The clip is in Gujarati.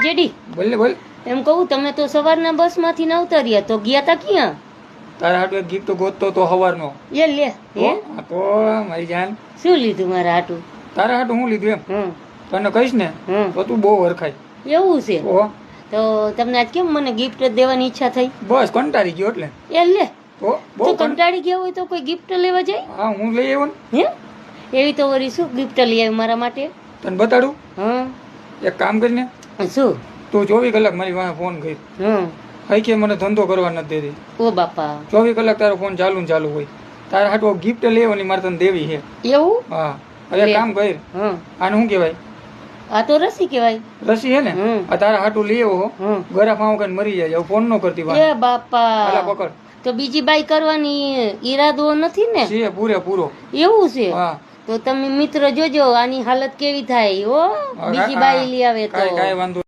જેડી બોલ બોલ. એમ કહું તમે તો સવારના બસ માંથી ન ઉતર્યા તો ગયા તા ક્યાં? તારા હાટુ એક ગિફ્ટ ગોતતો તો હવારનો. એ લે હે તો મારી જાન શું લીધું મારા હાટું? તારા હાટુ હું લીધું એમ તને કહીશ ને તો તું બહુ હરખાય. એવું છે તો તો તમને આજ કેમ મને ગિફ્ટ દેવાની ઈચ્છા થઈ? બસ કંટાળી ગયો એટલે. એ લે તો તો કંટાળી ગયા હોય તો કોઈ ગિફ્ટ લેવા જાય? હા હું લઈ આવ્યો ને. હે એવી તો વળી શું ગિફ્ટ લઈ આવી મારા માટે? તને બતાડું. હા એક કામ કરીને શું? તું 24 કલાક મારી પાસે ફોન કરી. હઈ કે મને ધંધો કરવા નથી દેતી. ઓ બાપા 24 કલાક તારો ફોન ચાલુ ને ચાલુ હોય. તારા હાટુ ગિફ્ટ લેવાની મારે તને દેવી છે. એવું? હા હવે કામ કર. આને શું કહેવાય? આ તો રસી કહેવાય. રસી હે ને? આ તારા હાટુ લઈ આવો. ગરા ફાવ કઈ મરી જાય ફોન નો કરતી વાત. એ બાપા આલા પકડ. તો બીજી બાઈ કરવાની ઈરાદો નથી ને? છે પૂરેપૂરો. એવું છે? હા તો તમે મિત્ર જોજો આની હાલત કેવી થાય. ઓ બીજી બાઈ લઈ આવે તો કાઈ વાંધો